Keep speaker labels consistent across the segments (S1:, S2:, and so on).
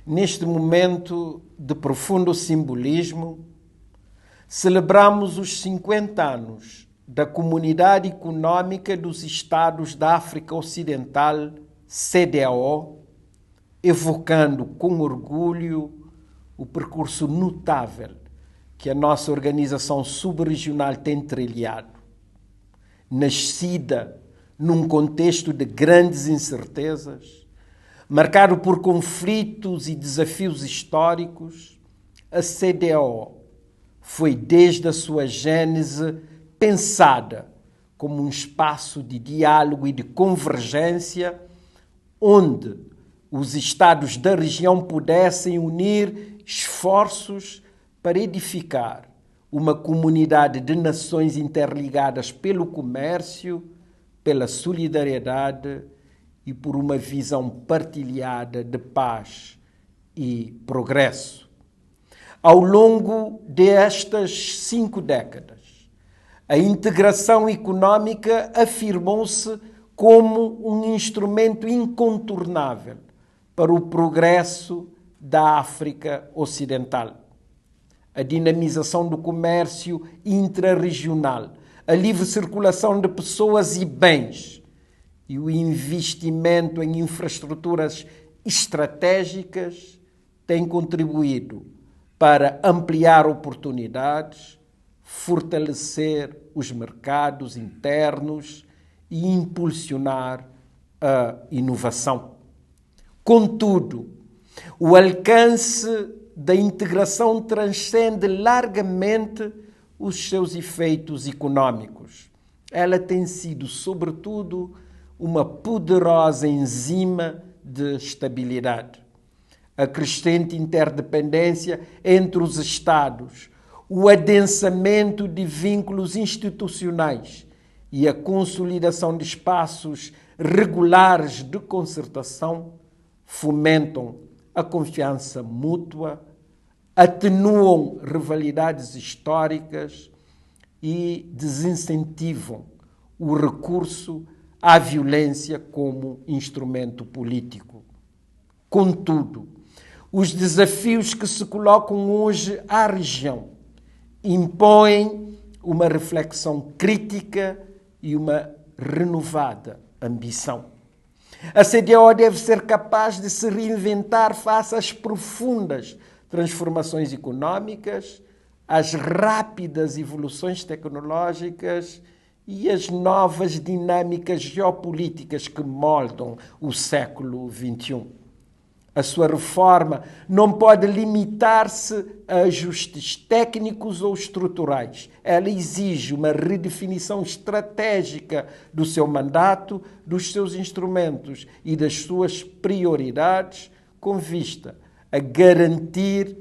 S1: Neste momento de profundo simbolismo, celebramos os 50 anos da Comunidade Econômica dos Estados da África Ocidental, CEDEAO, evocando com orgulho o percurso notável que a nossa organização subregional tem trilhado. Nascida num contexto de grandes incertezas, marcado por conflitos e desafios históricos, a CEDEAO foi desde a sua gênese pensada como um espaço de diálogo e de convergência onde os Estados da região pudessem unir esforços para edificar uma comunidade de nações interligadas pelo comércio, pela solidariedade e por uma visão partilhada de paz e progresso. Ao longo destas 5 décadas, a integração econômica afirmou-se como um instrumento incontornável para o progresso da África Ocidental. A dinamização do comércio intrarregional, a livre circulação de pessoas e bens e o investimento em infraestruturas estratégicas têm contribuído para ampliar oportunidades, fortalecer os mercados internos e impulsionar a inovação. Contudo, o alcance da integração transcende largamente os seus efeitos econômicos. Ela tem sido, sobretudo, uma poderosa enzima de estabilidade. A crescente interdependência entre os Estados, o adensamento de vínculos institucionais e a consolidação de espaços regulares de concertação fomentam a confiança mútua, atenuam rivalidades históricas e desincentivam o recurso à violência como instrumento político. Contudo, os desafios que se colocam hoje à região impõem uma reflexão crítica e uma renovada ambição. A CEDEAO deve ser capaz de se reinventar face às profundas transformações econômicas, às rápidas evoluções tecnológicas e às novas dinâmicas geopolíticas que moldam o século XXI. A sua reforma não pode limitar-se a ajustes técnicos ou estruturais. Ela exige uma redefinição estratégica do seu mandato, dos seus instrumentos e das suas prioridades, com vista a garantir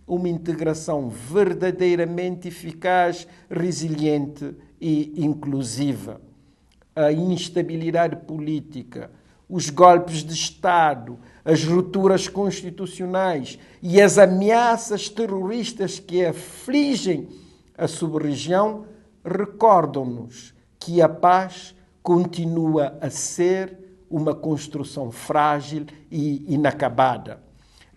S1: uma integração verdadeiramente eficaz, resiliente e inclusiva. A instabilidade política, os golpes de Estado, as rupturas constitucionais e as ameaças terroristas que afligem a sub-região recordam-nos que a paz continua a ser uma construção frágil e inacabada.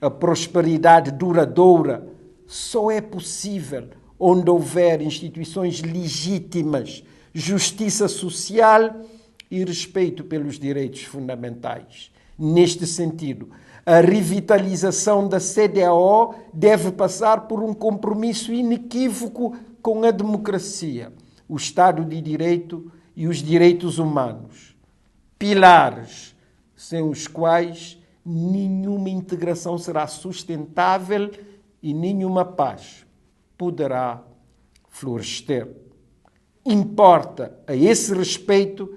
S1: A prosperidade duradoura só é possível onde houver instituições legítimas, justiça social e respeito pelos direitos fundamentais. Neste sentido, a revitalização da CEDEAO deve passar por um compromisso inequívoco com a democracia, o Estado de Direito e os direitos humanos, pilares sem os quais nenhuma integração será sustentável e nenhuma paz poderá florescer. Importa, a esse respeito,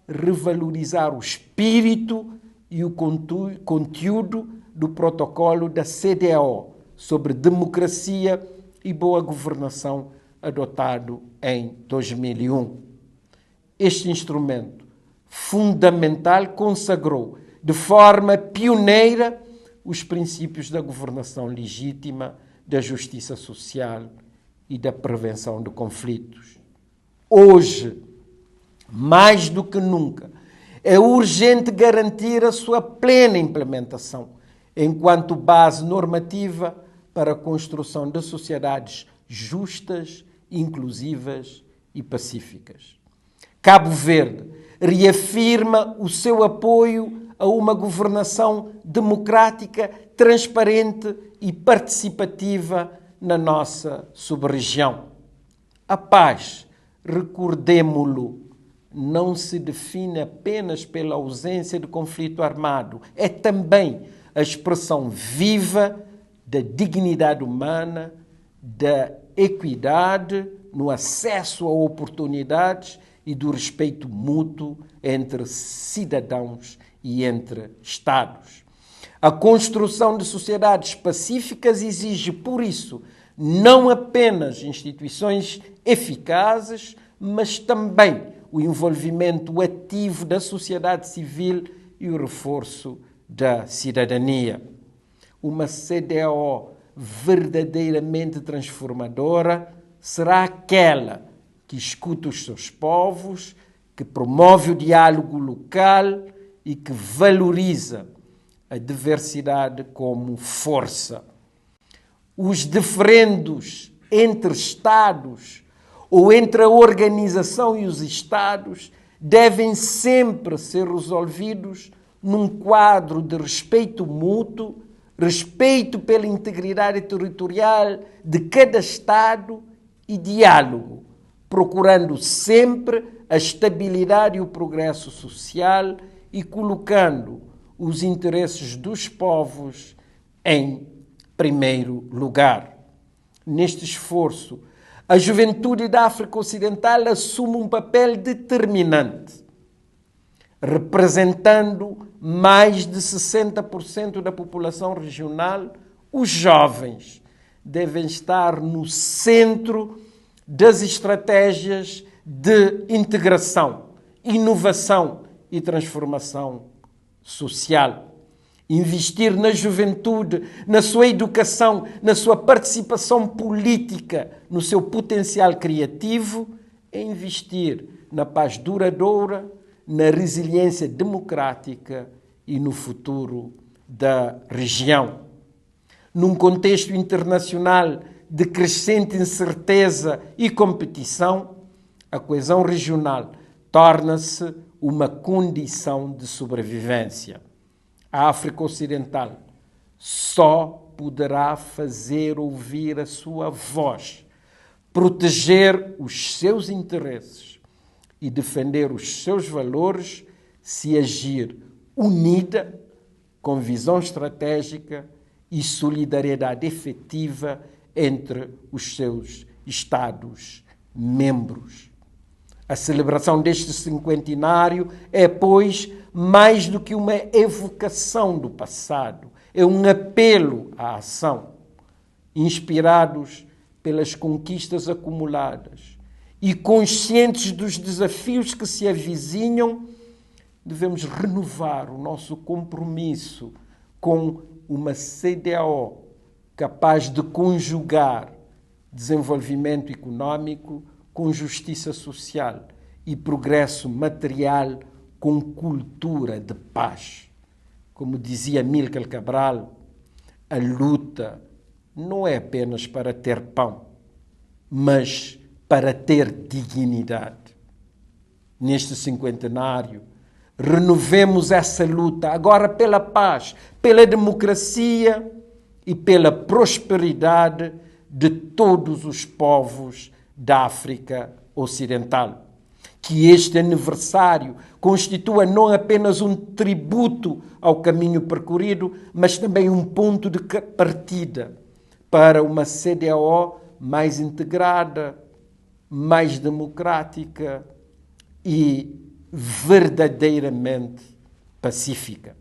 S1: revalorizar o espírito e o conteúdo do protocolo da CEDEAO sobre democracia e boa governação adotado em 2001. Este instrumento fundamental consagrou de forma pioneira os princípios da governação legítima, da justiça social e da prevenção de conflitos. Hoje, mais do que nunca, é urgente garantir a sua plena implementação. enquanto base normativa para a construção de sociedades justas, inclusivas e pacíficas. Cabo Verde reafirma o seu apoio a uma governação democrática, transparente e participativa na nossa sub-região. A paz, recordemo-lo, não se define apenas pela ausência de conflito armado, é também a expressão viva da dignidade humana, da equidade no acesso a oportunidades e do respeito mútuo entre cidadãos e entre Estados. A construção de sociedades pacíficas exige, por isso, não apenas instituições eficazes, mas também o envolvimento ativo da sociedade civil e o reforço da cidadania. Uma CEDEAO verdadeiramente transformadora será aquela que escuta os seus povos, que promove o diálogo local e que valoriza a diversidade como força. Os diferendos entre Estados ou entre a organização e os Estados devem sempre ser resolvidos num quadro de respeito mútuo, respeito pela integridade territorial de cada Estado e diálogo, procurando sempre a estabilidade e o progresso social e colocando os interesses dos povos em primeiro lugar. Neste esforço, a juventude da África Ocidental assume um papel determinante, representando mais de 60% da população regional. Os jovens devem estar no centro das estratégias de integração, inovação e transformação social. Investir na juventude, na sua educação, na sua participação política, no seu potencial criativo, é investir na paz duradoura, na resiliência democrática e no futuro da região. Num contexto internacional de crescente incerteza e competição, a coesão regional torna-se uma condição de sobrevivência. A África Ocidental só poderá fazer ouvir a sua voz, proteger os seus interesses e defender os seus valores se agir unida, com visão estratégica e solidariedade efetiva entre os seus Estados-membros. A celebração deste cinquentenário é, pois, mais do que uma evocação do passado, é um apelo à ação, inspirados pelas conquistas acumuladas e conscientes dos desafios que se avizinham, devemos renovar o nosso compromisso com uma CEDEAO capaz de conjugar desenvolvimento econômico com justiça social e progresso material com cultura de paz. Como dizia Amílcar Cabral, a luta não é apenas para ter pão, mas para ter dignidade. Neste cinquentenário, renovemos essa luta agora pela paz, pela democracia e pela prosperidade de todos os povos da África Ocidental. Que este aniversário constitua não apenas um tributo ao caminho percorrido, mas também um ponto de partida para uma CEDEAO mais integrada, mais democrática e verdadeiramente pacífica.